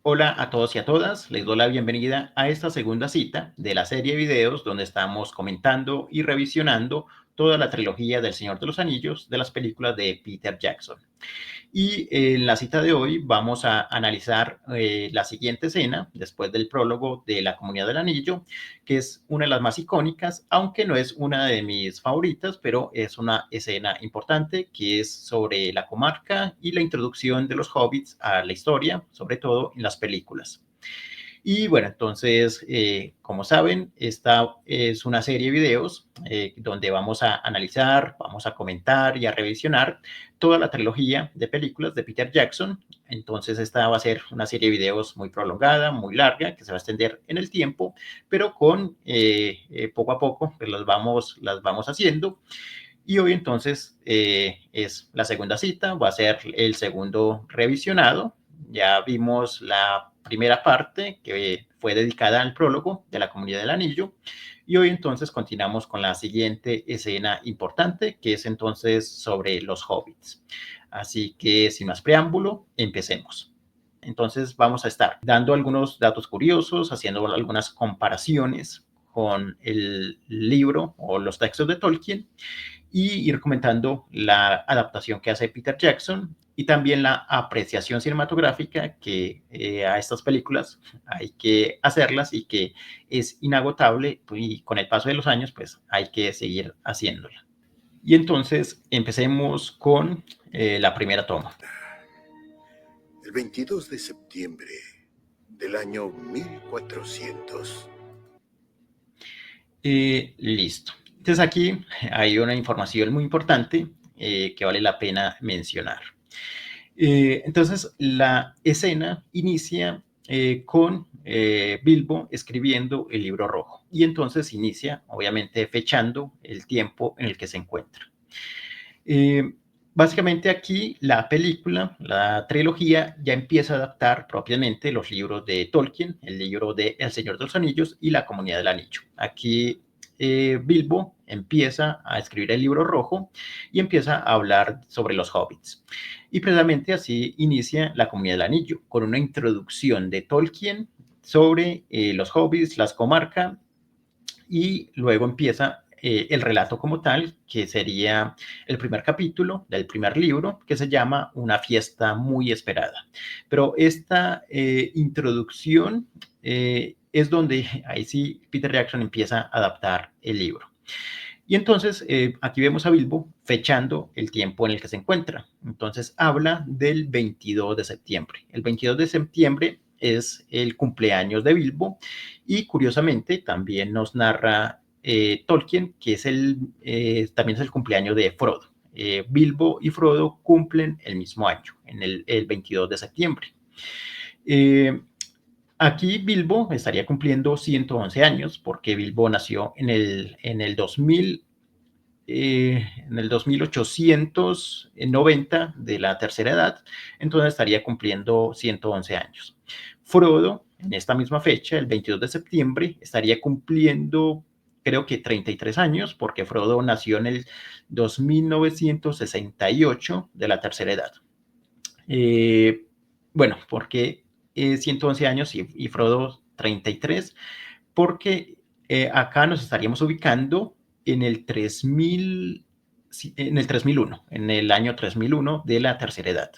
Hola a todos y a todas, les doy la bienvenida a esta segunda cita de la serie de videos donde estamos comentando y revisionando toda la trilogía del Señor de los Anillos de las películas de Peter Jackson. Y en la cita de hoy vamos a analizar la siguiente escena, después del prólogo de la Comunidad del Anillo, que es una de las más icónicas, aunque no es una de mis favoritas, pero es una escena importante que es sobre la comarca y la introducción de los hobbits a la historia, sobre todo en las películas. Y bueno, entonces, como saben, esta es una serie de videos donde vamos a analizar, vamos a comentar y a revisionar toda la trilogía de películas de Peter Jackson. Entonces, esta va a ser una serie de videos muy prolongada, muy larga, que se va a extender en el tiempo, pero con poco a poco pues las vamos haciendo. Y hoy entonces es la segunda cita, va a ser el segundo revisionado. Ya vimos la primera parte que fue dedicada al prólogo de la Comunidad del Anillo y hoy entonces continuamos con la siguiente escena importante que es entonces sobre los hobbits. Así que sin más preámbulo, empecemos. Entonces vamos a estar dando algunos datos curiosos, haciendo algunas comparaciones con el libro o los textos de Tolkien y ir comentando la adaptación que hace Peter Jackson y también la apreciación cinematográfica que a estas películas hay que hacerlas y que es inagotable y con el paso de los años pues hay que seguir haciéndola. Y entonces empecemos con la primera toma. El 22 de septiembre del año 1400. Listo. Entonces aquí hay una información muy importante que vale la pena mencionar. Entonces, la escena inicia con Bilbo escribiendo el libro rojo y entonces inicia, obviamente, fechando el tiempo en el que se encuentra. Eh, Básicamente aquí la película, la trilogía, ya empieza a adaptar propiamente los libros de Tolkien, el libro de El Señor de los Anillos y La Comunidad del Anillo. Aquí Bilbo empieza a escribir el libro rojo y empieza a hablar sobre los hobbits. Y precisamente así inicia La Comunidad del Anillo, con una introducción de Tolkien sobre los hobbits, las comarcas, y luego empieza el relato como tal, que sería el primer capítulo del primer libro, que se llama Una fiesta muy esperada. Pero esta introducción es donde ahí sí Peter Jackson empieza a adaptar el libro. Y entonces aquí vemos a Bilbo fechando el tiempo en el que se encuentra. Entonces habla del 22 de septiembre. El 22 de septiembre es el cumpleaños de Bilbo y curiosamente también nos narra Tolkien que es también es el cumpleaños de Frodo. Bilbo y Frodo cumplen el mismo año, en el 22 de septiembre. Eh, Aquí Bilbo estaría cumpliendo 111 años porque Bilbo nació en el 2000, en el 2890 de la tercera edad, entonces estaría cumpliendo 111 años. Frodo, en esta misma fecha, el 22 de septiembre, estaría cumpliendo, creo que 33 años, porque Frodo nació en el 2968 de la tercera edad. Eh, bueno, porque 111 años y Frodo 33, porque acá nos estaríamos ubicando en el 3000, en el 3001, en el año 3001 de la tercera edad.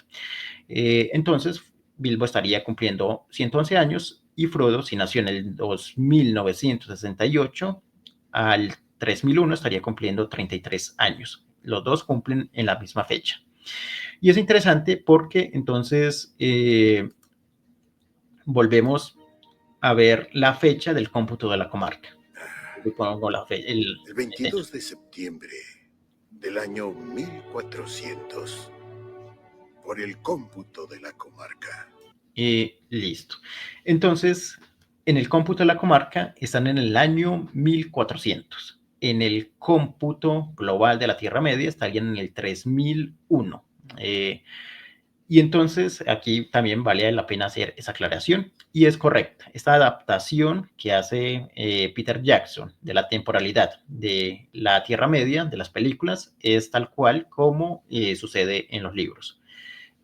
Entonces, Bilbo estaría cumpliendo 111 años y Frodo, si nació en el 2968, al 3001 estaría cumpliendo 33 años. Los dos cumplen en la misma fecha. Y es interesante porque entonces volvemos a ver la fecha del cómputo de la comarca. Yo pongo El 22 de septiembre del año 1400, por el cómputo de la comarca. Listo. Entonces, en el cómputo de la comarca están en el año 1400. En el cómputo global de la Tierra Media estarían en el 3001. Y entonces aquí también vale la pena hacer esa aclaración y es correcta. Esta adaptación que hace Peter Jackson de la temporalidad de la Tierra Media, de las películas, es tal cual como sucede en los libros.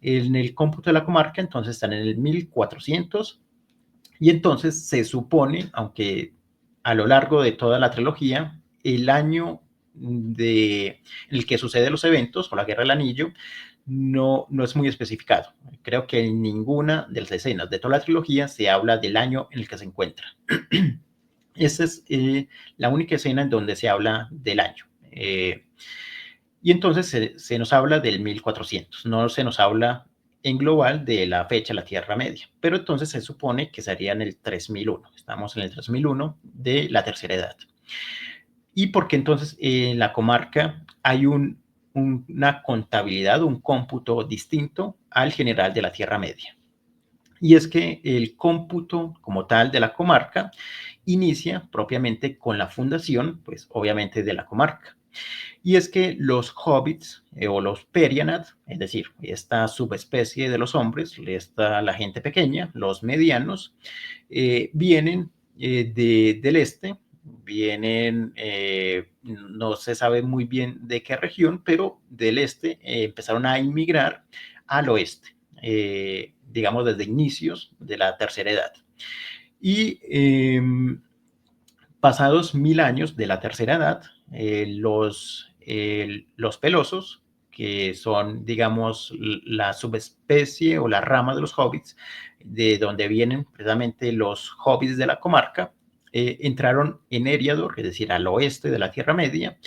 En el cómputo de la comarca, entonces están en el 1400, y entonces se supone, aunque a lo largo de toda la trilogía, el año en el que suceden los eventos o la Guerra del Anillo no es muy especificado. Creo que en ninguna de las escenas de toda la trilogía se habla del año en el que se encuentra. Esa es la única escena en donde se habla del año. Y entonces se nos habla del 1400, no se nos habla en global de la fecha de la Tierra Media, pero entonces se supone que sería en el 3001. Estamos en el 3001 de la Tercera Edad. ¿Y por qué entonces en la comarca hay una contabilidad, un cómputo distinto al general de la Tierra Media? Y es que el cómputo como tal de la comarca inicia propiamente con la fundación, pues obviamente de la comarca. Y es que los hobbits o los Perianat, es decir, esta subespecie de los hombres, la gente pequeña, los medianos, vienen del este, vienen, no se sabe muy bien de qué región, pero del este empezaron a inmigrar al oeste, digamos desde inicios de la Tercera Edad. Y pasados 1000 años de la Tercera Edad, los pelosos, que son, digamos, la subespecie o la rama de los hobbits, de donde vienen precisamente los hobbits de la comarca, entraron en Eriador, es decir, al oeste de la Tierra Media,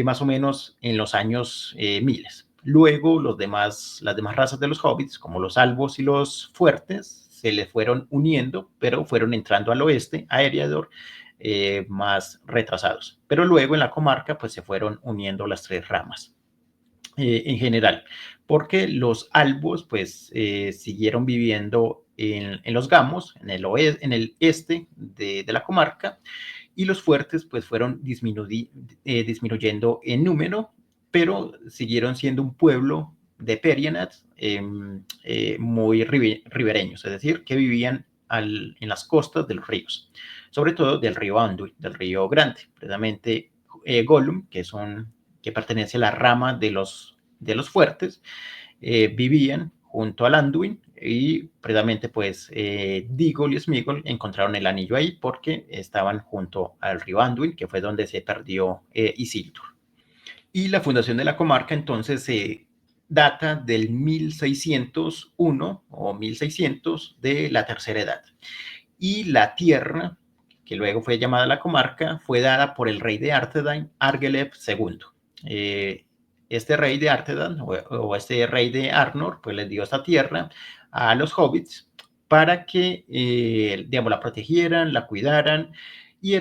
más o menos en los años 1000. Luego, las demás razas de los hobbits, como los albos y los fuertes, se le fueron uniendo, pero fueron entrando al oeste, a Eriador, más retrasados. Pero luego en la comarca, pues se fueron uniendo las tres ramas. En general, porque los albos pues siguieron viviendo en los gamos, en el este de la comarca, y los fuertes pues fueron disminuyendo en número, pero siguieron siendo un pueblo de Perianats muy ribereños, es decir, que vivían en las costas de los ríos, sobre todo del río Anduin, del río Grande, precisamente Gollum, que pertenece a la rama de los fuertes, vivían junto al Anduin, y precisamente pues Diggle y Sméagol encontraron el anillo ahí porque estaban junto al río Anduin, que fue donde se perdió Isildur. Y la fundación de la comarca entonces se data del 1601 o 1600 de la Tercera Edad. Y la tierra, que luego fue llamada la comarca, fue dada por el rey de Arthedain, Argeleb II. Este rey de Arthedain o este rey de Arnor, pues les dio esta tierra a los hobbits para que, digamos, la protegieran, la cuidaran, y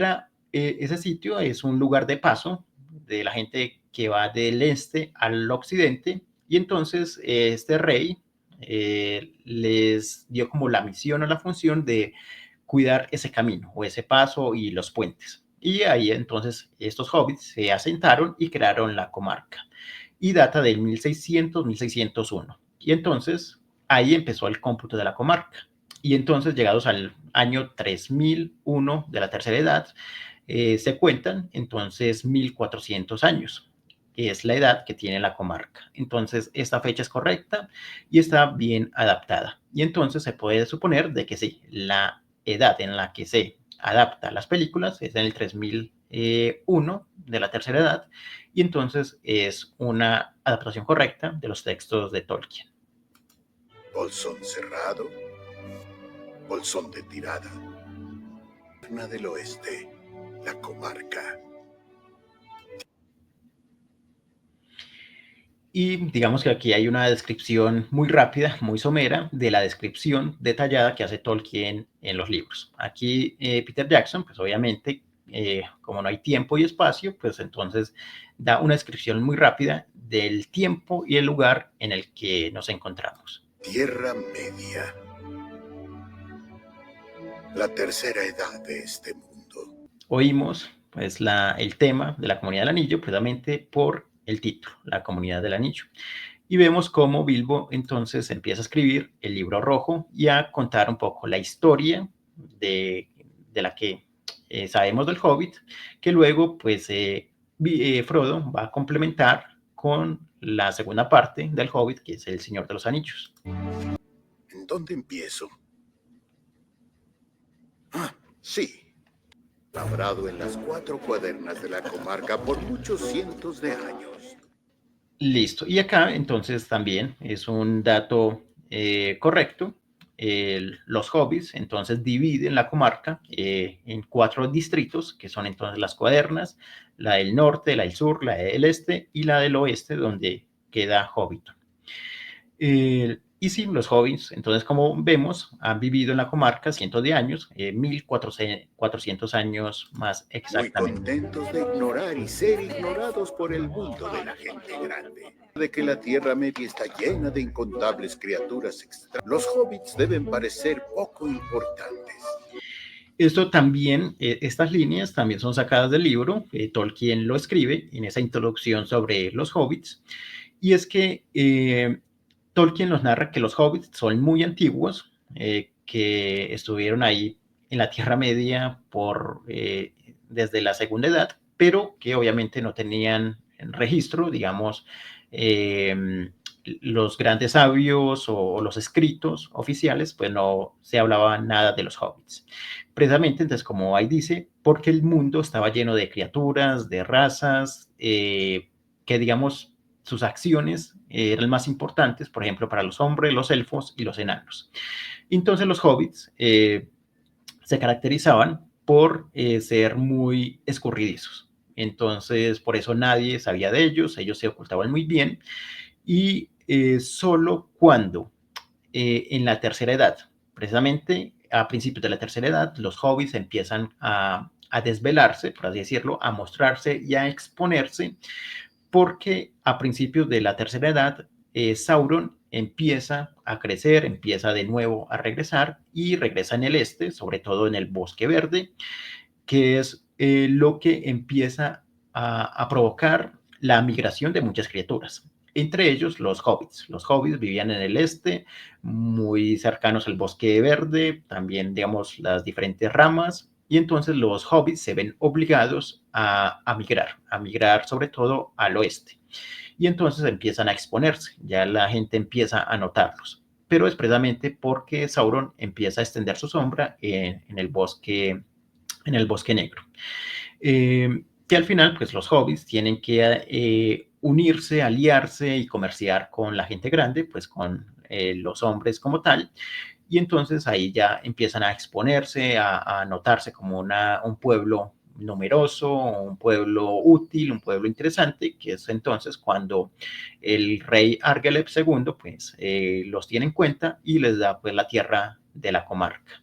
ese sitio es un lugar de paso de la gente que va del este al occidente, y entonces este rey les dio como la misión o la función de cuidar ese camino o ese paso y los puentes. Y ahí entonces estos hobbits se asentaron y crearon la comarca. Y data del 1600-1601. Y entonces ahí empezó el cómputo de la comarca. Y entonces, llegados al año 3001 de la Tercera Edad, se cuentan entonces 1400 años, que es la edad que tiene la comarca. Entonces, esta fecha es correcta y está bien adaptada. Y entonces se puede suponer de que sí, la edad en la que se adapta las películas es en el 3001 de la Tercera Edad, y entonces es una adaptación correcta de los textos de Tolkien. Bolsón cerrado, bolsón de tirada. Del oeste, la comarca. Y digamos que aquí hay una descripción muy rápida, muy somera, de la descripción detallada que hace Tolkien en los libros. Aquí Peter Jackson, pues obviamente, como no hay tiempo y espacio, pues entonces da una descripción muy rápida del tiempo y el lugar en el que nos encontramos. Tierra Media. La tercera edad de este mundo. Oímos pues el tema de la Comunidad del Anillo precisamente por el título, la Comunidad del Anillo. Y vemos cómo Bilbo entonces empieza a escribir el libro rojo y a contar un poco la historia de la que sabemos del Hobbit, que luego pues Frodo va a complementar con la segunda parte del Hobbit, que es El Señor de los Anillos. ¿En dónde empiezo? Ah, sí. Labrado en las 4 cuadernas de la comarca por muchos cientos de años. Listo. Y acá entonces también es un dato correcto. Los hobbits entonces dividen la comarca en 4 distritos, que son entonces las cuadernas, la del norte, la del sur, la del este y la del oeste, donde queda Hobbiton. Y sí, los hobbits, entonces como vemos, han vivido en la comarca cientos de años, 1400 años más Muy exactamente. contentos de ignorar y ser ignorados por el mundo de la gente grande. De que la Tierra Media está llena de incontables criaturas extrañas. Los hobbits deben parecer poco importantes. Esto también, estas líneas también son sacadas del libro, Tolkien lo escribe en esa introducción sobre los hobbits, y es que Tolkien nos narra que los hobbits son muy antiguos, que estuvieron ahí en la Tierra Media desde la Segunda Edad, pero que obviamente no tenían registro, digamos, los grandes sabios o los escritos oficiales, pues no se hablaba nada de los hobbits. Precisamente, entonces, como ahí dice, porque el mundo estaba lleno de criaturas, de razas, que digamos sus acciones eran más importantes, por ejemplo, para los hombres, los elfos y los enanos. Entonces los hobbits se caracterizaban por ser muy escurridizos. Entonces, por eso nadie sabía de ellos se ocultaban muy bien, y solo cuando en la tercera edad, precisamente a principios de la tercera edad, los hobbits empiezan a desvelarse, por así decirlo, a mostrarse y a exponerse, porque a principios de la tercera edad, Sauron empieza a crecer, empieza de nuevo a regresar y regresa en el este, sobre todo en el Bosque Verde, que es lo que empieza a provocar la migración de muchas criaturas, entre ellos los hobbits. Los hobbits vivían en el este, muy cercanos al Bosque Verde, también, digamos, las diferentes ramas, y entonces los hobbits se ven obligados a migrar sobre todo al oeste. Y entonces empiezan a exponerse, ya la gente empieza a notarlos. Pero es precisamente porque Sauron empieza a extender su sombra en el bosque negro. Que al final, pues los hobbits tienen que unirse, aliarse y comerciar con la gente grande, pues con los hombres como tal, y entonces ahí ya empiezan a exponerse, a notarse como un pueblo numeroso, un pueblo útil, un pueblo interesante, que es entonces cuando el rey Argeleb II pues los tiene en cuenta y les da pues la tierra de la comarca.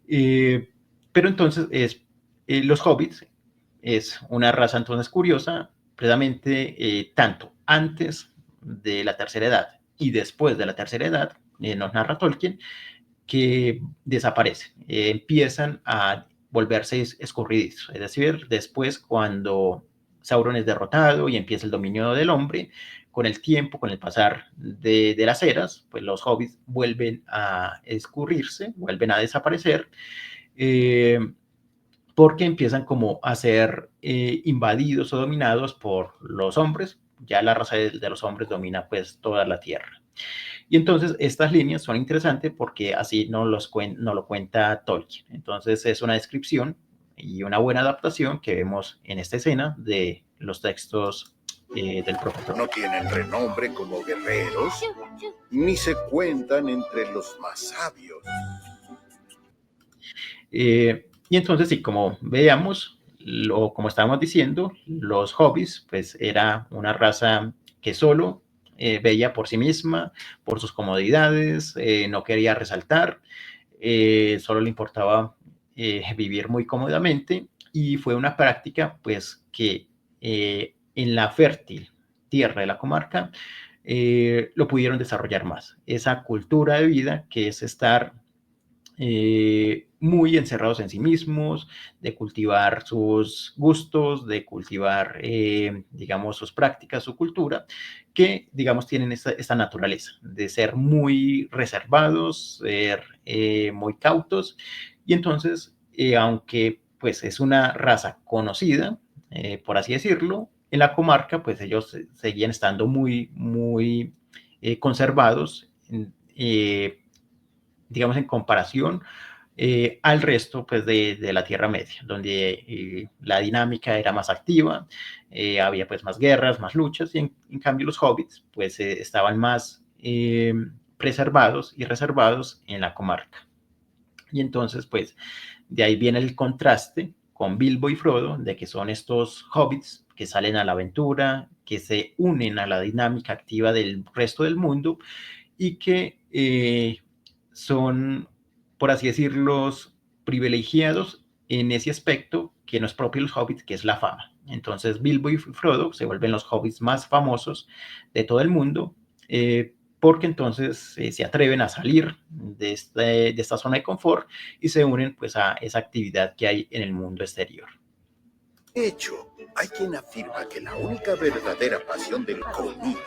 Pero entonces los hobbits es una raza entonces curiosa, precisamente tanto antes de la tercera edad y después de la tercera edad, nos narra Tolkien, que desaparecen, empiezan a volverse escurridizos, es decir, después cuando Sauron es derrotado y empieza el dominio del hombre, con el tiempo, con el pasar de las eras, pues los hobbits vuelven a escurrirse, vuelven a desaparecer, eh, porque empiezan como a ser invadidos o dominados por los hombres. Ya la raza de los hombres domina pues toda la tierra. Y entonces estas líneas son interesantes porque así no lo cuenta Tolkien. Entonces es una descripción y una buena adaptación que vemos en esta escena de los textos del profesor. No tienen renombre como guerreros, ni se cuentan entre los más sabios. Y entonces, sí, como veíamos, como estábamos diciendo, los hobbits, pues era una raza que solo veía por sí misma, por sus comodidades, no quería resaltar, solo le importaba vivir muy cómodamente, y fue una práctica, pues, que en la fértil tierra de la comarca lo pudieron desarrollar más. Esa cultura de vida que es estar muy encerrados en sí mismos, de cultivar sus gustos, de cultivar, digamos, sus prácticas, su cultura, que, digamos, tienen esta naturaleza de ser muy reservados, ser muy cautos, y entonces, aunque pues es una raza conocida, por así decirlo, en la comarca, pues ellos seguían estando muy conservados, digamos, en comparación al resto pues, de la Tierra Media, donde la dinámica era más activa, había pues más guerras, más luchas, y en cambio los hobbits pues estaban más preservados y reservados en la comarca. Y entonces pues de ahí viene el contraste con Bilbo y Frodo, de que son estos hobbits que salen a la aventura, que se unen a la dinámica activa del resto del mundo y que son, por así decirlo, privilegiados en ese aspecto que no es propio de los hobbits, que es la fama. Entonces Bilbo y Frodo se vuelven los hobbits más famosos de todo el mundo, porque entonces se atreven a salir de esta zona de confort y se unen pues a esa actividad que hay en el mundo exterior. De hecho, hay quien afirma que la única verdadera pasión del comida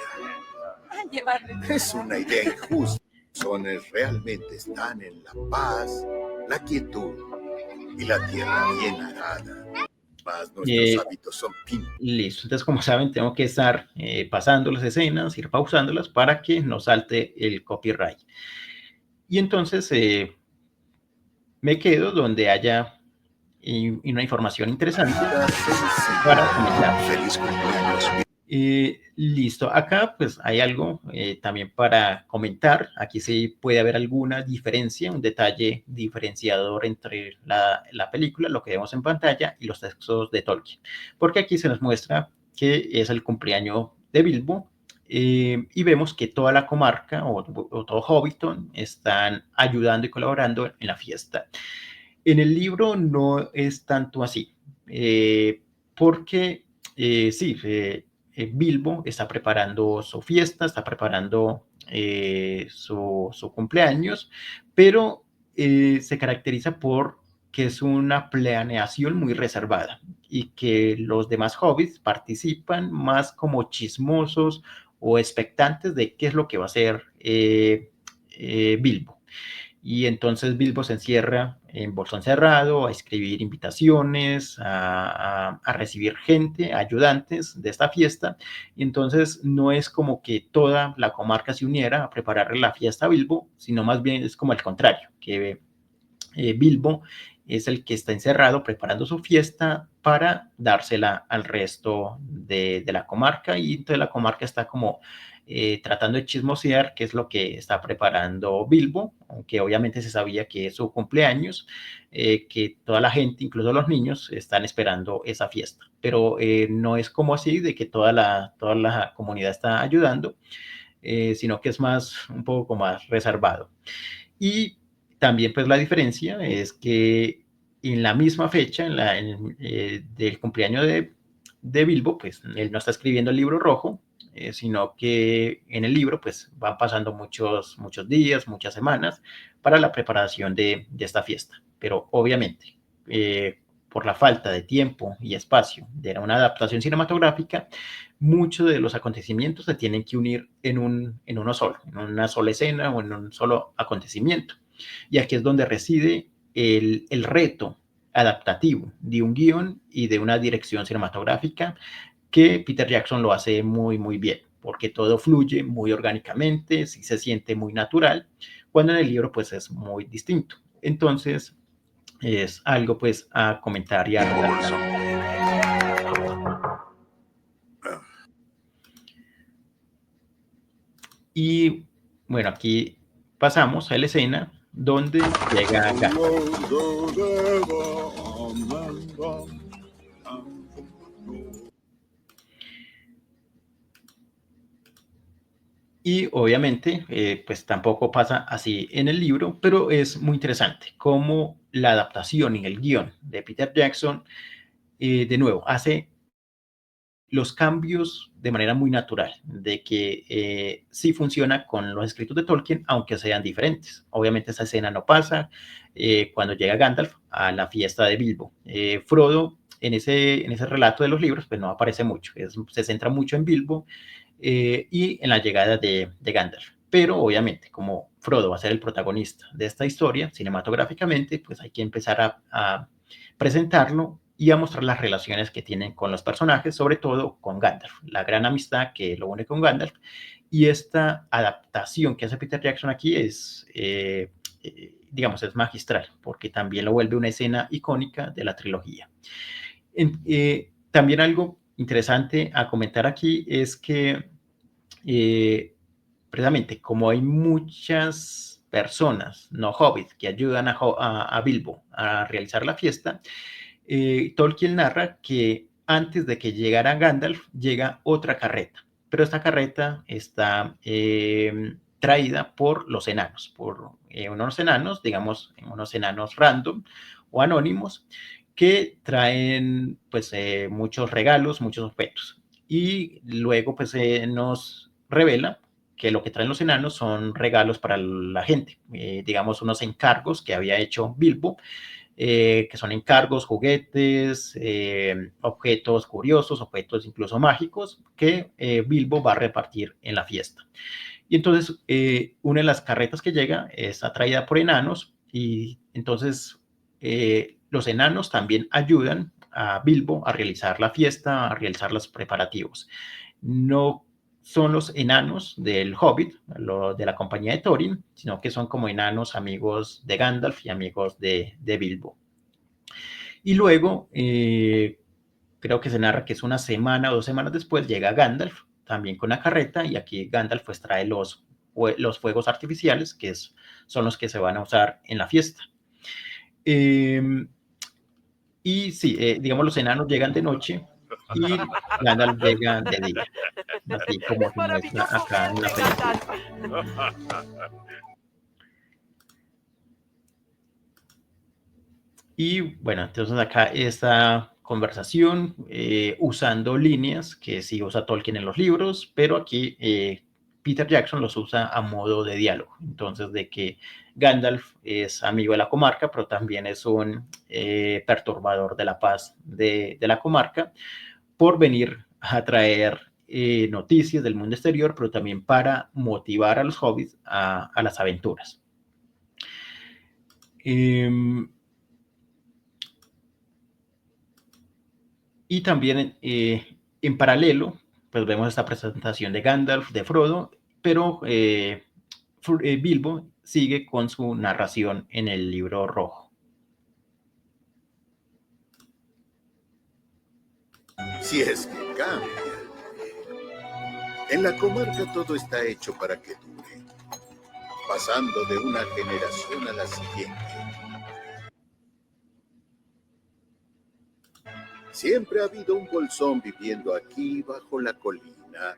es una idea injusta. Las razones realmente están en la paz, la quietud y la tierra bien arada. Más nuestros hábitos son listo, entonces como saben tengo que estar pasando las escenas, ir pausándolas para que no salte el copyright. Y entonces me quedo donde haya una información interesante para comentar. Feliz cumpleaños. Listo, acá pues hay algo también para comentar. Aquí sí puede haber alguna diferencia, un detalle diferenciador entre la película, lo que vemos en pantalla, y los textos de Tolkien. Porque aquí se nos muestra que es el cumpleaños de Bilbo y vemos que toda la comarca o todo Hobbiton están ayudando y colaborando en la fiesta. En el libro no es tanto así, porque sí, Bilbo está preparando su fiesta, está preparando su cumpleaños, pero se caracteriza por que es una planeación muy reservada y que los demás hobbits participan más como chismosos o expectantes de qué es lo que va a hacer Bilbo. Y entonces Bilbo se encierra en bolsón cerrado a escribir invitaciones, a recibir gente, ayudantes de esta fiesta. Y entonces no es como que toda la comarca se uniera a prepararle la fiesta a Bilbo, sino más bien es como el contrario, que Bilbo es el que está encerrado preparando su fiesta para dársela al resto de la comarca, y entonces la comarca está como tratando de chismosear qué es lo que está preparando Bilbo, aunque obviamente se sabía que es su cumpleaños, que toda la gente, incluso los niños, están esperando esa fiesta, pero no es como así de que toda la comunidad está ayudando, sino que es más, un poco más reservado. Y también pues la diferencia es que en la misma fecha, del cumpleaños de Bilbo, pues él no está escribiendo el libro rojo, sino que en el libro pues van pasando muchos días, muchas semanas para la preparación de esta fiesta. Pero obviamente, por la falta de tiempo y espacio de una adaptación cinematográfica, muchos de los acontecimientos se tienen que unir en uno solo, en una sola escena o en un solo acontecimiento. Y aquí es donde reside el reto adaptativo de un guión y de una dirección cinematográfica, que Peter Jackson lo hace muy bien, porque todo fluye muy orgánicamente, sí se siente muy natural, cuando en el libro pues es muy distinto. Entonces es algo pues a comentar y a resaltar. Y bueno, aquí pasamos a la escena donde llega Gandalf. Y obviamente, pues tampoco pasa así en el libro, pero es muy interesante cómo la adaptación y el guión de Peter Jackson, de nuevo, hace los cambios de manera muy natural, de que sí funciona con los escritos de Tolkien, aunque sean diferentes. Obviamente esa escena no pasa cuando llega Gandalf a la fiesta de Bilbo. Frodo, en ese relato de los libros, pues no aparece mucho, se centra mucho en Bilbo y en la llegada de Gandalf. Pero obviamente, como Frodo va a ser el protagonista de esta historia cinematográficamente, pues hay que empezar a presentarlo y a mostrar las relaciones que tienen con los personajes, sobre todo con Gandalf, la gran amistad que lo une con Gandalf. Y esta adaptación que hace Peter Jackson aquí es, digamos, es magistral, porque también lo vuelve una escena icónica de la trilogía. También algo interesante a comentar aquí es que precisamente como hay muchas personas no hobbits que ayudan a Bilbo a realizar la fiesta, Tolkien narra que antes de que llegara Gandalf llega otra carreta, pero esta carreta está traída por los enanos, por unos enanos, digamos, unos enanos random o anónimos, que traen pues muchos regalos, muchos objetos. Y luego pues nos revela que lo que traen los enanos son regalos para la gente, digamos unos encargos que había hecho Bilbo, que son encargos, juguetes, objetos curiosos, objetos incluso mágicos, que Bilbo va a repartir en la fiesta. Y entonces una de las carretas que llega es atraída por enanos y entonces los enanos también ayudan a Bilbo a realizar la fiesta, a realizar los preparativos. No son los enanos del Hobbit, de la compañía de Thorin, sino que son como enanos amigos de Gandalf y amigos de Bilbo. Y luego, creo que se narra que es una semana o 2 semanas después, llega Gandalf, también con la carreta, y aquí Gandalf pues trae los fuegos artificiales, que son los que se van a usar en la fiesta. Y sí, digamos, los enanos llegan de noche y Gandalf llega de día, así como se muestra acá en la película. Y bueno, entonces acá esta conversación usando líneas que sí usa Tolkien en los libros, pero aquí Peter Jackson los usa a modo de diálogo. Entonces, de que Gandalf es amigo de la comarca, pero también es un perturbador de la paz de la comarca por venir a traer noticias del mundo exterior, pero también para motivar a los hobbits a las aventuras. Y también en paralelo, pues vemos esta presentación de Gandalf, de Frodo, pero Bilbo sigue con su narración en el libro rojo. Si es que cambia. En la comarca todo está hecho para que dure, pasando de una generación a la siguiente. Siempre ha habido un bolsón viviendo aquí bajo la colina.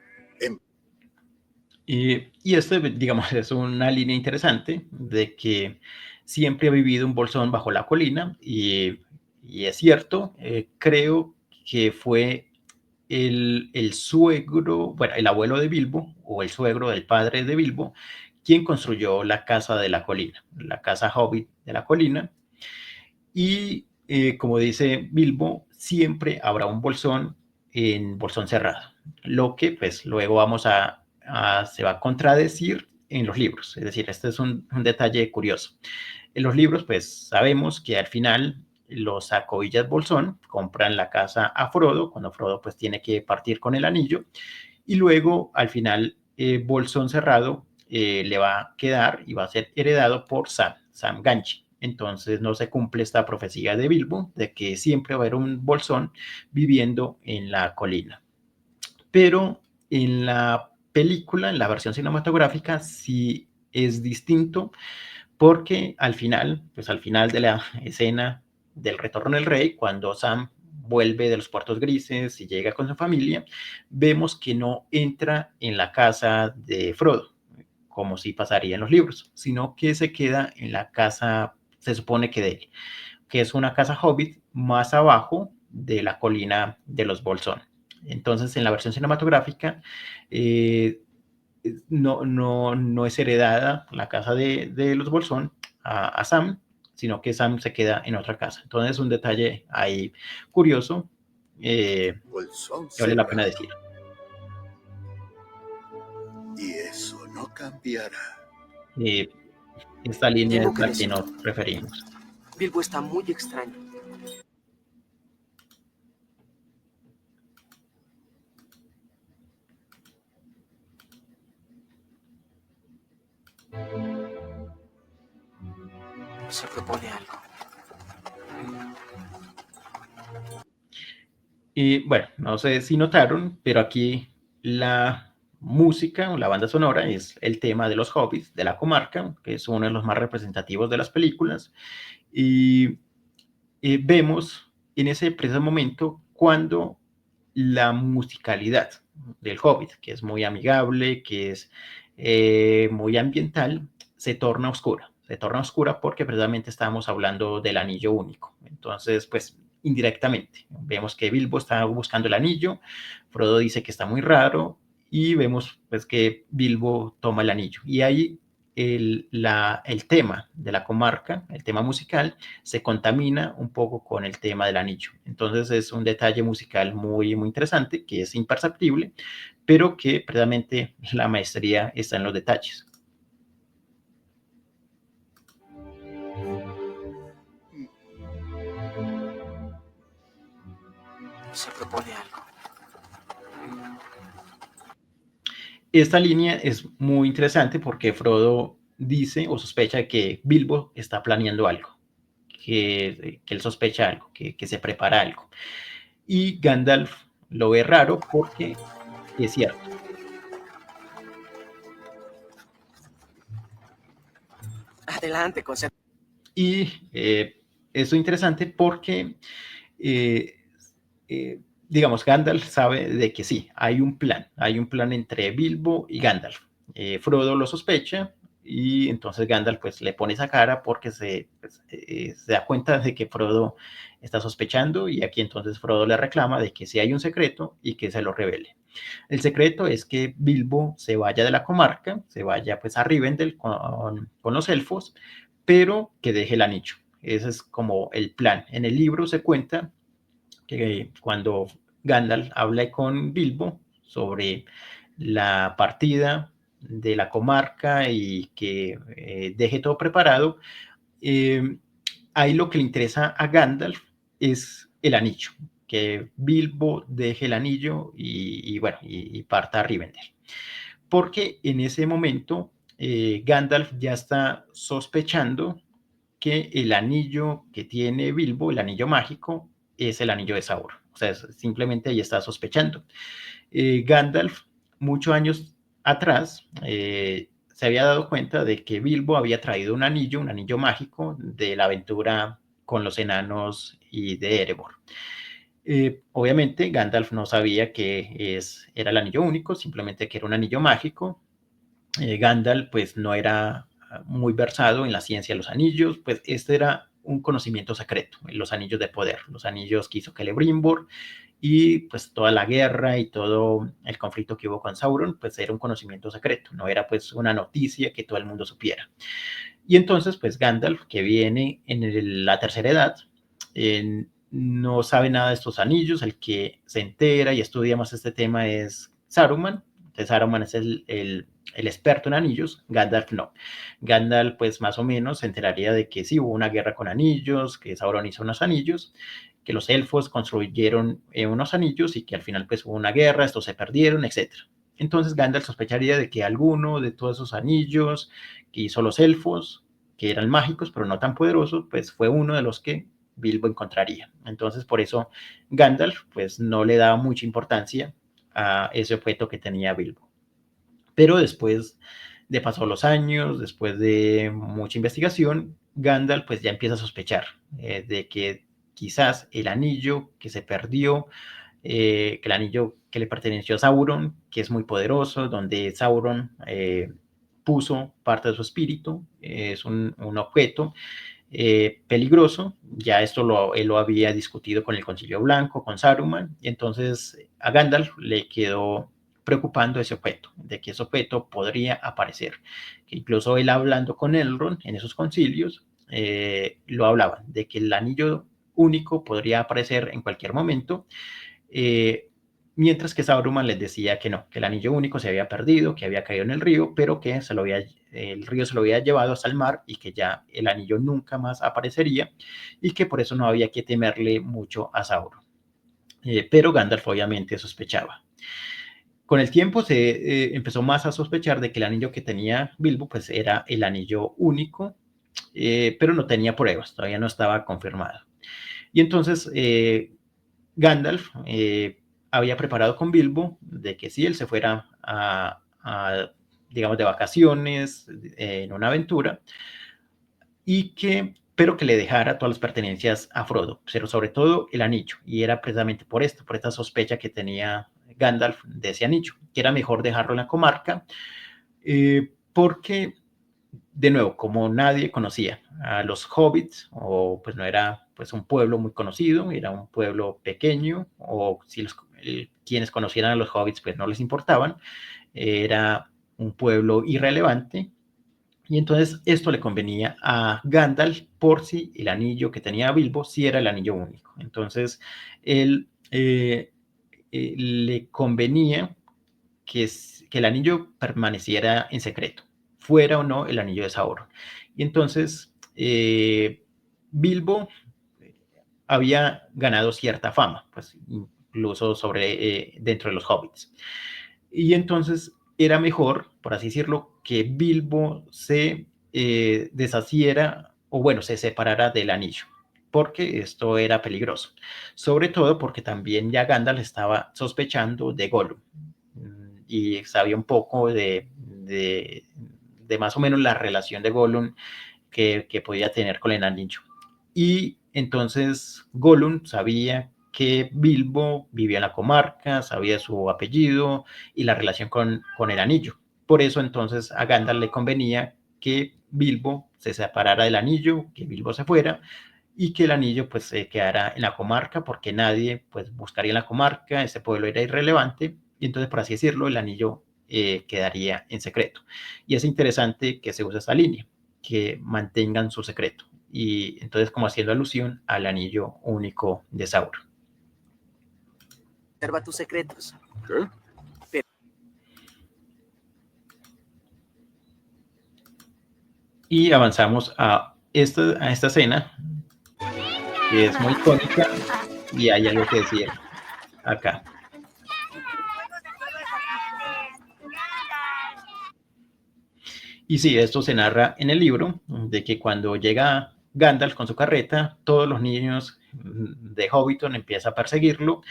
Y este, digamos, es una línea interesante de que siempre ha vivido un bolsón bajo la colina y es cierto, creo que fue el suegro, bueno, el abuelo de Bilbo o el suegro del padre de Bilbo, quien construyó la casa de la colina, la casa Hobbit de la colina. Y como dice Bilbo, siempre habrá un bolsón en bolsón cerrado, lo que pues luego se va a contradecir en los libros. Es decir, este es un detalle curioso. En los libros pues sabemos que al final los Sacovillas Bolsón compran la casa a Frodo, cuando Frodo pues tiene que partir con el anillo, y luego al final Bolsón Cerrado le va a quedar y va a ser heredado por Sam Gamgee. Entonces no se cumple esta profecía de Bilbo de que siempre va a haber un bolsón viviendo en la colina. Pero en la película, en la versión cinematográfica, sí es distinto porque al final, pues al final de la escena del Retorno del Rey, cuando Sam vuelve de los Puertos Grises y llega con su familia, vemos que no entra en la casa de Frodo, como si pasaría en los libros, sino que se queda en la casa, se supone que de él, que es una casa hobbit más abajo de la colina de los Bolsón. Entonces, en la versión cinematográfica, no es heredada la casa de los Bolsón a Sam, sino que Sam se queda en otra casa. Entonces, es un detalle ahí curioso Bolsón que vale la pena decir. Y eso no cambiará. Esta línea Tengo es que la que decirlo. nos referimos. Bilbo está muy extraño. Se propone algo. Y bueno, no sé si notaron, pero aquí la música o la banda sonora es el tema de los hobbits de la comarca, que es uno de los más representativos de las películas. Y vemos en ese preciso momento cuando la musicalidad del Hobbit, que es muy amigable, que es muy ambiental, se torna oscura. Se torna oscura porque precisamente estábamos hablando del anillo único. Entonces, pues indirectamente, vemos que Bilbo está buscando el anillo, Frodo dice que está muy raro y vemos pues que Bilbo toma el anillo. Y ahí el tema de la comarca, el tema musical, se contamina un poco con el tema del anillo. Entonces es un detalle musical muy, muy interesante, que es imperceptible, pero que precisamente la maestría está en los detalles. Se propone algo. Esta línea es muy interesante porque Frodo dice o sospecha que Bilbo está planeando algo, que él sospecha algo, que se prepara algo. Y Gandalf lo ve raro porque es cierto. Adelante, concéntrate. Y eso es interesante porque, eh, digamos, Gandalf sabe de que sí, hay un plan entre Bilbo y Gandalf. Frodo lo sospecha y entonces Gandalf pues le pone esa cara porque se da cuenta de que Frodo está sospechando y aquí entonces Frodo le reclama de que sí hay un secreto y que se lo revele. El secreto es que Bilbo se vaya de la comarca, se vaya pues a Rivendell con los elfos, pero que deje el anillo. Ese es como el plan. En el libro se cuenta que cuando Gandalf habla con Bilbo sobre la partida de la comarca y que deje todo preparado, eh, ahí lo que le interesa a Gandalf es el anillo, que Bilbo deje el anillo y bueno, y parta a Rivendell. Porque en ese momento Gandalf ya está sospechando que el anillo que tiene Bilbo, el anillo mágico, es el anillo de Sauron. O sea, simplemente ahí está sospechando. Gandalf, muchos años atrás, se había dado cuenta de que Bilbo había traído un anillo mágico de la aventura con los enanos y de Erebor. Obviamente Gandalf no sabía que era el anillo único, simplemente que era un anillo mágico. Gandalf pues no era muy versado en la ciencia de los anillos, pues este era un conocimiento secreto, los anillos de poder, los anillos que hizo Celebrimbor y pues toda la guerra y todo el conflicto que hubo con Sauron, pues era un conocimiento secreto, no era pues una noticia que todo el mundo supiera. Y entonces pues Gandalf, que viene en la tercera edad, no sabe nada de estos anillos, el que se entera y estudia más este tema es Saruman. Entonces Saruman es el experto en anillos, Gandalf no. Gandalf pues más o menos se enteraría de que sí hubo una guerra con anillos, que Sauron hizo unos anillos, que los elfos construyeron unos anillos y que al final pues hubo una guerra, estos se perdieron, etc. Entonces Gandalf sospecharía de que alguno de todos esos anillos que hizo los elfos, que eran mágicos pero no tan poderosos, pues fue uno de los que Bilbo encontraría. Entonces por eso Gandalf pues no le daba mucha importancia a ese objeto que tenía Bilbo. Pero después de pasar los años, después de mucha investigación, Gandalf pues ya empieza a sospechar de que quizás el anillo que se perdió, que el anillo que le perteneció a Sauron, que es muy poderoso, donde Sauron puso parte de su espíritu, es un objeto peligroso. Ya esto él lo había discutido con el Concilio Blanco, con Saruman, y entonces a Gandalf le quedó preocupando ese objeto, de que ese objeto podría aparecer. Que incluso él hablando con Elrond en esos concilios, lo hablaban, de que el anillo único podría aparecer en cualquier momento, mientras que Saruman les decía que no, que el anillo único se había perdido, que había caído en el río, pero que el río se lo había llevado hasta el mar y que ya el anillo nunca más aparecería y que por eso no había que temerle mucho a Sauron. Pero Gandalf obviamente sospechaba. Con el tiempo se empezó más a sospechar de que el anillo que tenía Bilbo pues era el anillo único pero no tenía pruebas, todavía no estaba confirmado. Y entonces Gandalf había preparado con Bilbo de que si él se fuera digamos, de vacaciones en una aventura, pero que le dejara todas las pertenencias a Frodo, pero sobre todo el anillo. Y era precisamente por esto, por esta sospecha que tenía Gandalf de ese anillo, que era mejor dejarlo en la comarca, porque, de nuevo, como nadie conocía a los hobbits, o pues no era pues un pueblo muy conocido, era un pueblo pequeño, o si quienes conocieran a los hobbits pues no les importaban, era un pueblo irrelevante. Y entonces esto le convenía a Gandalf por si el anillo que tenía Bilbo sí era el anillo único. Entonces él le convenía que el anillo permaneciera en secreto, fuera o no el anillo de Sauron. Y entonces Bilbo había ganado cierta fama, pues incluso dentro de los hobbits. Y entonces era mejor, por así decirlo, que Bilbo se deshaciera, o bueno, se separara del anillo, porque esto era peligroso. Sobre todo porque también ya Gandalf estaba sospechando de Gollum y sabía un poco de más o menos la relación de Gollum que podía tener con el anillo. Y entonces Gollum sabía que Bilbo vivía en la comarca, sabía su apellido y la relación con el anillo. Por eso entonces a Gandalf le convenía que Bilbo se separara del anillo, que Bilbo se fuera y que el anillo pues se quedara en la comarca porque nadie pues buscaría en la comarca, ese pueblo era irrelevante y entonces por así decirlo el anillo quedaría en secreto. Y es interesante que se use esa línea, que mantengan su secreto y entonces como haciendo alusión al anillo único de Sauron. Observa tus secretos. ¿Qué? Y avanzamos a esta escena que es muy icónica y hay algo que decir acá. Y sí, esto se narra en el libro, de que cuando llega Gandalf con su carreta, todos los niños de Hobbiton empiezan a perseguirlo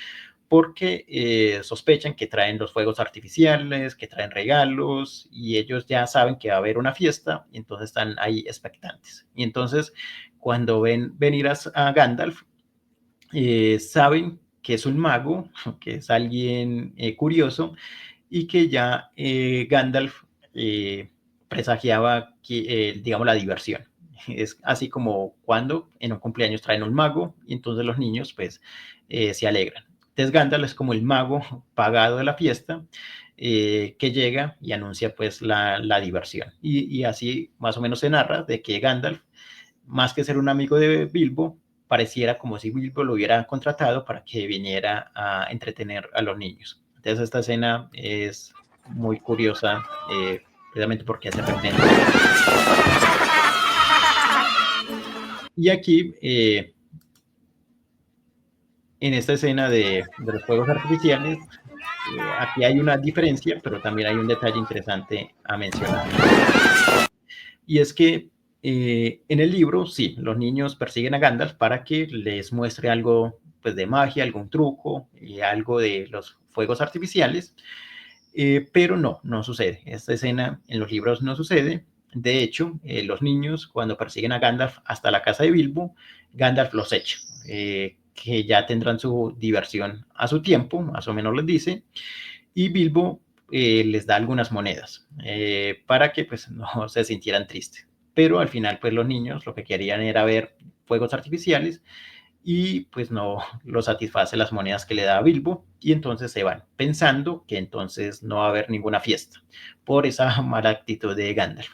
porque sospechan que traen los fuegos artificiales, que traen regalos, y ellos ya saben que va a haber una fiesta, y entonces están ahí expectantes. Y entonces, cuando ven venir a Gandalf, saben que es un mago, que es alguien curioso, y que ya Gandalf presagiaba, digamos, la diversión. Es así como cuando en un cumpleaños traen un mago y entonces los niños pues se alegran. Entonces Gandalf es como el mago pagado de la fiesta que llega y anuncia pues la diversión. Y así más o menos se narra de que Gandalf, más que ser un amigo de Bilbo, pareciera como si Bilbo lo hubiera contratado para que viniera a entretener a los niños. Entonces esta escena es muy curiosa, precisamente porque hace referencia. Y aquí, en esta escena de los fuegos artificiales, aquí hay una diferencia, pero también hay un detalle interesante a mencionar. Y es que en el libro, sí, los niños persiguen a Gandalf para que les muestre algo pues, de magia, algún truco y algo de los fuegos artificiales, pero no sucede. Esta escena en los libros no sucede. De hecho, los niños cuando persiguen a Gandalf hasta la casa de Bilbo, Gandalf los echa, que ya tendrán su diversión a su tiempo, más o menos les dice, y Bilbo les da algunas monedas para que pues no se sintieran tristes. Pero al final pues los niños lo que querían era ver fuegos artificiales y pues no lo satisface las monedas que le da Bilbo y entonces se van pensando que entonces no va a haber ninguna fiesta por esa mala actitud de Gandalf.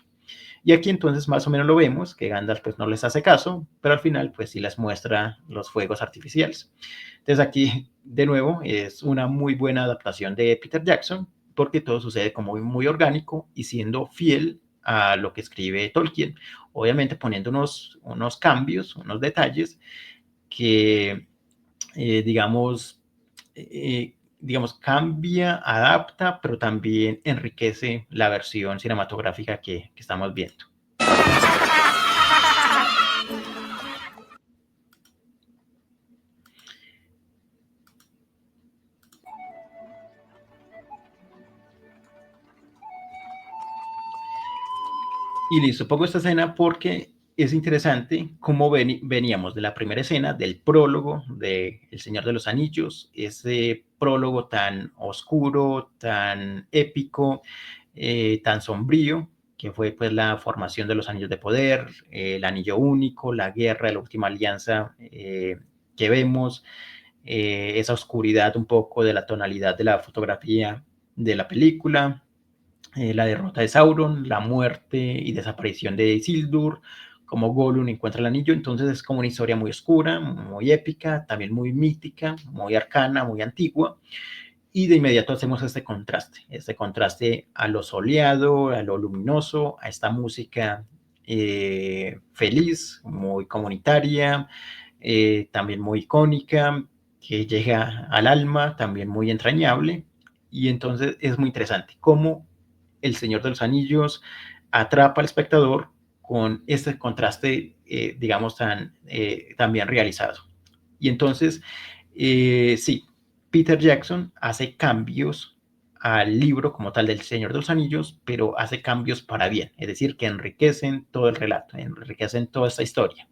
Y aquí entonces más o menos lo vemos, que Gandalf pues no les hace caso, pero al final pues sí les muestra los fuegos artificiales. Entonces aquí de nuevo es una muy buena adaptación de Peter Jackson porque todo sucede como muy orgánico y siendo fiel a lo que escribe Tolkien, obviamente poniendo unos cambios, unos detalles que digamos, cambia, adapta, pero también enriquece la versión cinematográfica que estamos viendo. Y listo, pongo esta escena porque es interesante cómo veníamos de la primera escena, del prólogo de El Señor de los Anillos, ese prólogo tan oscuro, tan épico, tan sombrío, que fue pues la formación de los Anillos de Poder, el Anillo Único, la guerra, la última alianza que vemos, esa oscuridad un poco de la tonalidad de la fotografía de la película, la derrota de Sauron, la muerte y desaparición de Isildur, como Gollum encuentra el anillo. Entonces es como una historia muy oscura, muy épica, también muy mítica, muy arcana, muy antigua. Y de inmediato hacemos este contraste a lo soleado, a lo luminoso, a esta música feliz, muy comunitaria, también muy icónica, que llega al alma, también muy entrañable. Y entonces es muy interesante cómo El Señor de los Anillos atrapa al espectador con este contraste, digamos, tan bien realizado. Y entonces, sí, Peter Jackson hace cambios al libro como tal del Señor de los Anillos, pero hace cambios para bien, es decir, que enriquecen todo el relato, enriquecen toda esta historia.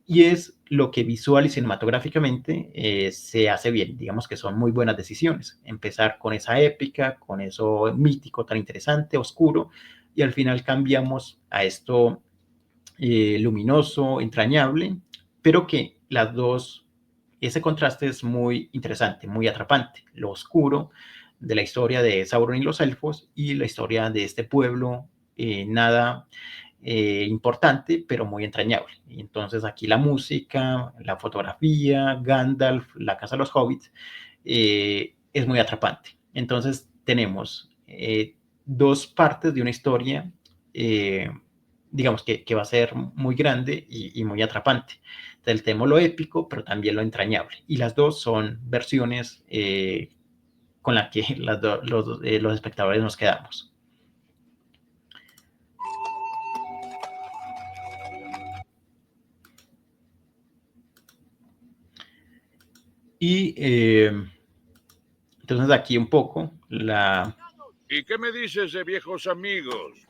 Y es lo que visual y cinematográficamente se hace bien. Digamos que son muy buenas decisiones. Empezar con esa épica, con eso mítico tan interesante, oscuro, y al final cambiamos a esto luminoso, entrañable, pero que las dos, ese contraste es muy interesante, muy atrapante. Lo oscuro de la historia de Sauron y los elfos y la historia de este pueblo nada importante, pero muy entrañable. Y entonces aquí la música, la fotografía, Gandalf, la casa de los hobbits, es muy atrapante. Entonces tenemos dos partes de una historia, digamos que va a ser muy grande y muy atrapante. Entonces, tenemos lo épico, pero también lo entrañable. Y las dos son versiones con las que los espectadores nos quedamos. Y entonces aquí un poco ¿Y qué me dices de viejos amigos?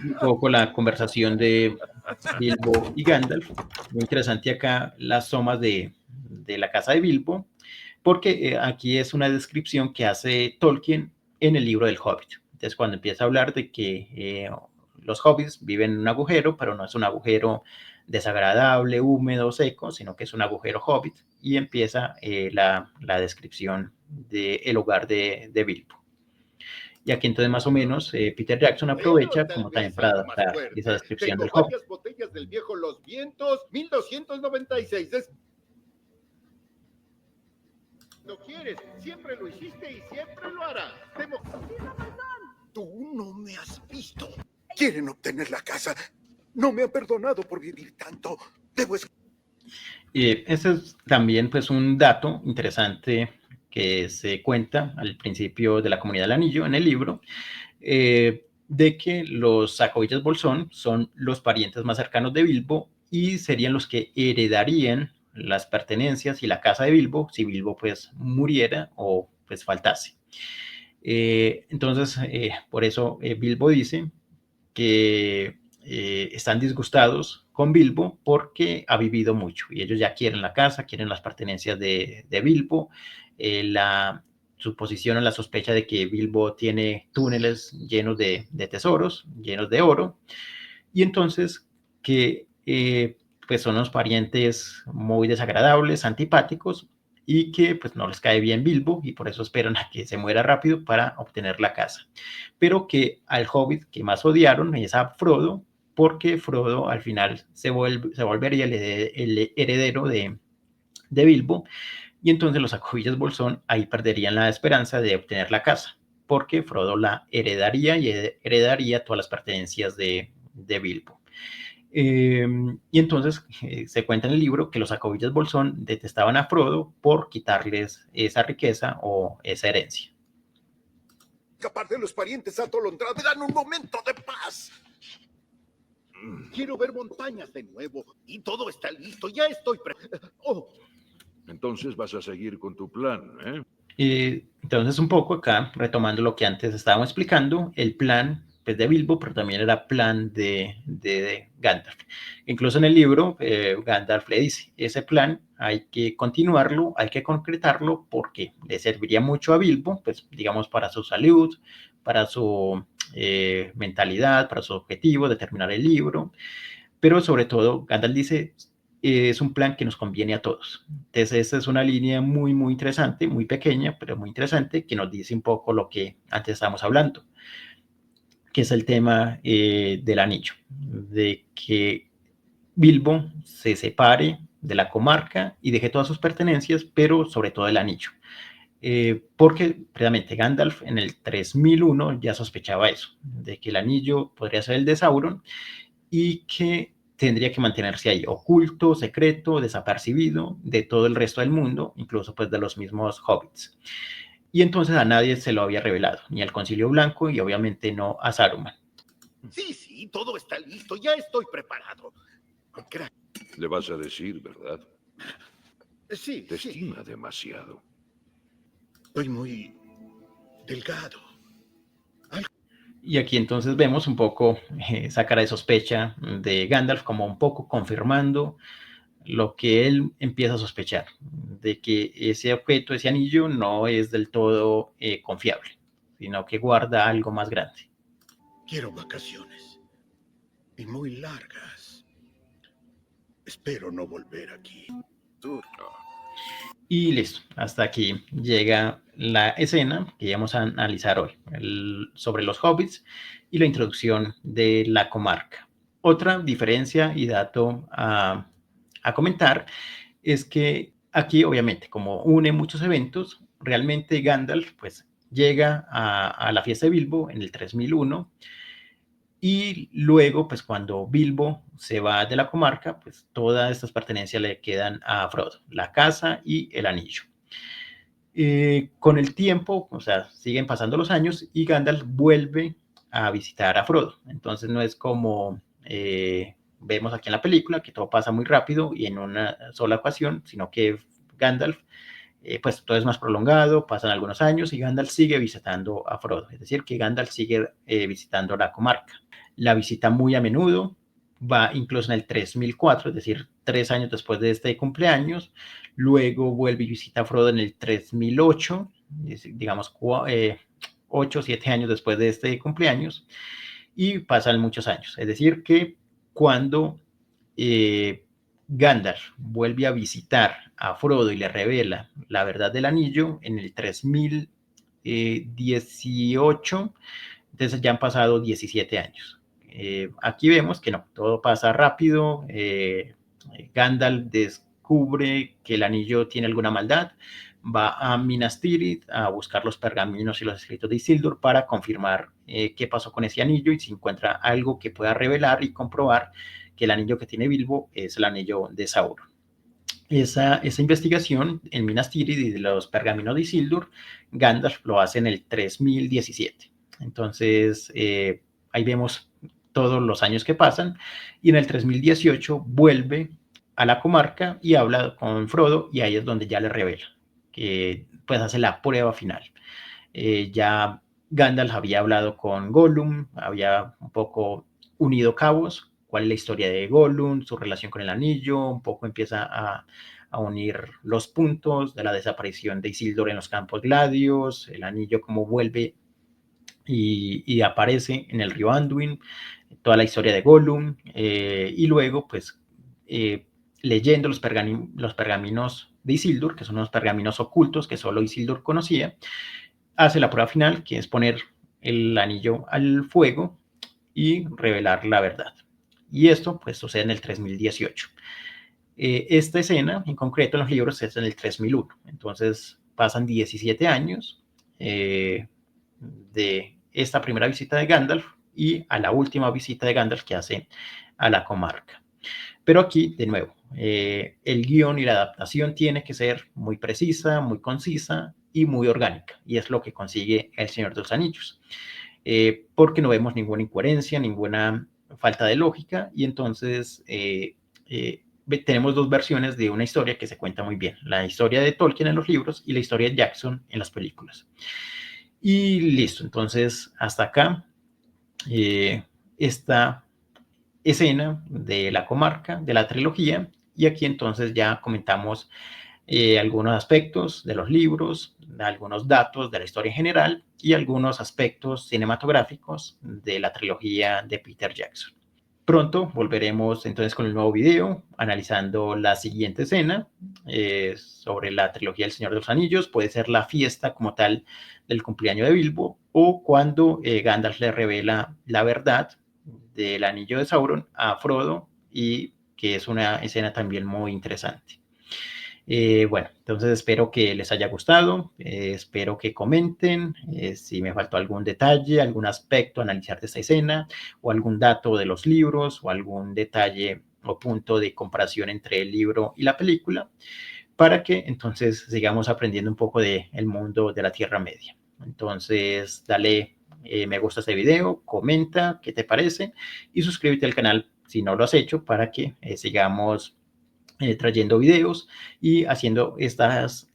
un poco la conversación de Bilbo y Gandalf. Muy interesante acá las tomas de la casa de Bilbo, porque aquí es una descripción que hace Tolkien en el libro del Hobbit. Entonces, cuando empieza a hablar de que los hobbits viven en un agujero, pero no es un agujero desagradable, húmedo, seco, sino que es un agujero hobbit, y empieza la descripción del hogar de Bilbo. Y aquí entonces más o menos Peter Jackson aprovecha como también para adaptar esa descripción Tengo del Hobbit. varias botellas del viejo Los Vientos 1296. No quieres, siempre lo hiciste y siempre lo harás. Tú no me has visto. Quieren obtener la casa. No me han perdonado por vivir tanto. Debo Ese es también pues un dato interesante que se cuenta al principio de la Comunidad del Anillo en el libro, de que los Sacovillas Bolsón son los parientes más cercanos de Bilbo y serían los que heredarían las pertenencias y la casa de Bilbo si Bilbo pues muriera o pues faltase. Entonces, por eso Bilbo dice que están disgustados con Bilbo porque ha vivido mucho y ellos ya quieren la casa, quieren las pertenencias de Bilbo, su posición en la sospecha de que Bilbo tiene túneles llenos de tesoros, llenos de oro, y entonces que pues son unos parientes muy desagradables, antipáticos, y que pues no les cae bien Bilbo y por eso esperan a que se muera rápido para obtener la casa. Pero que al hobbit que más odiaron es a Frodo, porque Frodo al final se volvería el heredero de Bilbo, y entonces los Sacovillas Bolsón ahí perderían la esperanza de obtener la casa, porque Frodo la heredaría y heredaría todas las pertenencias de Bilbo. Y entonces se cuenta en el libro que los Sacovillas Bolsón detestaban a Frodo por quitarles esa riqueza o esa herencia. escapar de los parientes atolondrados. Dan un momento de paz. Quiero ver montañas de nuevo. Y todo está listo. Ya estoy Oh. Entonces vas a seguir con tu plan, ¿eh? Entonces un poco acá, retomando lo que antes estábamos explicando, el plan pues, de Bilbo, pero también era plan de Gandalf. Incluso en el libro, Gandalf le dice, ese plan hay que continuarlo, hay que concretarlo, porque le serviría mucho a Bilbo, pues digamos para su salud, para su mentalidad, para su objetivo de terminar el libro, pero sobre todo Gandalf dice, es un plan que nos conviene a todos. Entonces, esta es una línea muy, muy interesante, muy pequeña, pero muy interesante, que nos dice un poco lo que antes estábamos hablando, que es el tema del anillo, de que Bilbo se separe de la comarca y deje todas sus pertenencias, pero sobre todo el anillo. Porque precisamente Gandalf en el 3001 ya sospechaba eso, de que el anillo podría ser el de Sauron y que tendría que mantenerse ahí, oculto, secreto, desapercibido de todo el resto del mundo, incluso pues de los mismos hobbits. Y entonces a nadie se lo había revelado, ni al Concilio Blanco y obviamente no a Saruman. Sí, todo está listo. Ya estoy preparado. Le vas a decir, ¿verdad? Sí, Te estima demasiado. Estoy muy delgado. Y aquí entonces vemos un poco esa cara de sospecha de Gandalf, como un poco confirmando lo que él empieza a sospechar, de que ese objeto, ese anillo, no es del todo confiable, sino que guarda algo más grande. Quiero vacaciones. Y muy largas. Espero no volver aquí. Y listo, hasta aquí llega la escena que vamos a analizar hoy, sobre los hobbits y la introducción de la comarca. Otra diferencia y dato a comentar es que aquí, obviamente, como une muchos eventos, realmente Gandalf pues llega a la fiesta de Bilbo en el 3001 y luego, pues cuando Bilbo se va de la comarca, pues todas estas pertenencias le quedan a Frodo, la casa y el anillo. Con el tiempo, o sea, siguen pasando los años y Gandalf vuelve a visitar a Frodo. Entonces no es como vemos aquí en la película, que todo pasa muy rápido y en una sola ocasión, sino que Gandalf, pues todo es más prolongado, pasan algunos años y Gandalf sigue visitando a Frodo. Es decir, que Gandalf sigue visitando la comarca. La visita muy a menudo, va incluso en el 3004, es decir, 3 años después de este cumpleaños. Luego vuelve y visita a Frodo en el 3008, digamos 8 o 7 años después de este cumpleaños, y pasan muchos años. Es decir, que cuando Gandalf vuelve a visitar a Frodo y le revela la verdad del anillo en el 3018, entonces ya han pasado 17 años. Aquí vemos que no, todo pasa rápido. Gandalf descubre que el anillo tiene alguna maldad, va a Minas Tirith a buscar los pergaminos y los escritos de Isildur para confirmar qué pasó con ese anillo y si encuentra algo que pueda revelar y comprobar que el anillo que tiene Bilbo es el anillo de Sauron. Esa investigación en Minas Tirith y de los pergaminos de Isildur, Gandalf lo hace en el 3017. Entonces, ahí vemos todos los años que pasan, y en el 3018 vuelve a la comarca y habla con Frodo, y ahí es donde ya le revela, que pues hace la prueba final. Ya Gandalf había hablado con Gollum, había un poco unido cabos, cuál es la historia de Gollum, su relación con el anillo, un poco empieza a unir los puntos de la desaparición de Isildur en los Campos Gladios, el anillo como vuelve y aparece en el río Anduin, toda la historia de Gollum, y luego pues leyendo los pergaminos de Isildur, que son unos pergaminos ocultos que solo Isildur conocía, hace la prueba final, que es poner el anillo al fuego y revelar la verdad. Y esto pues sucede en el 3018. Esta escena en concreto en los libros es en el 3001. Entonces pasan 17 años de esta primera visita de Gandalf y a la última visita de Gandalf que hace a la comarca. Pero aquí, de nuevo, el guión y la adaptación tiene que ser muy precisa, muy concisa y muy orgánica. Y es lo que consigue El Señor de los Anillos. Porque no vemos ninguna incoherencia, ninguna falta de lógica. Y entonces tenemos dos versiones de una historia que se cuenta muy bien. La historia de Tolkien en los libros y la historia de Jackson en las películas. Y listo, entonces hasta acá esta escena de la comarca, de la trilogía, y aquí entonces ya comentamos algunos aspectos de los libros, algunos datos de la historia en general y algunos aspectos cinematográficos de la trilogía de Peter Jackson. Pronto volveremos entonces con el nuevo video analizando la siguiente escena sobre la trilogía del Señor de los Anillos. Puede ser la fiesta como tal del cumpleaños de Bilbo o cuando Gandalf le revela la verdad del anillo de Sauron a Frodo, y que es una escena también muy interesante. Bueno, entonces espero que les haya gustado, espero que comenten si me faltó algún detalle, algún aspecto a analizar de esta escena, o algún dato de los libros, o algún detalle o punto de comparación entre el libro y la película, para que entonces sigamos aprendiendo un poco del mundo de la Tierra Media. Entonces, dale me gusta este video, comenta qué te parece y suscríbete al canal si no lo has hecho para que sigamos trayendo videos y haciendo estas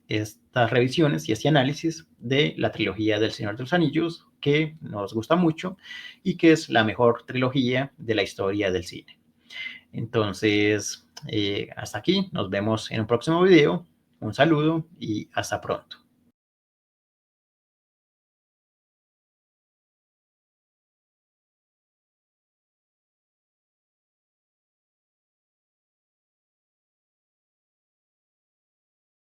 revisiones y este análisis de la trilogía del Señor de los Anillos, que nos gusta mucho y que es la mejor trilogía de la historia del cine. Entonces, hasta aquí, nos vemos en un próximo video. Un saludo y hasta pronto.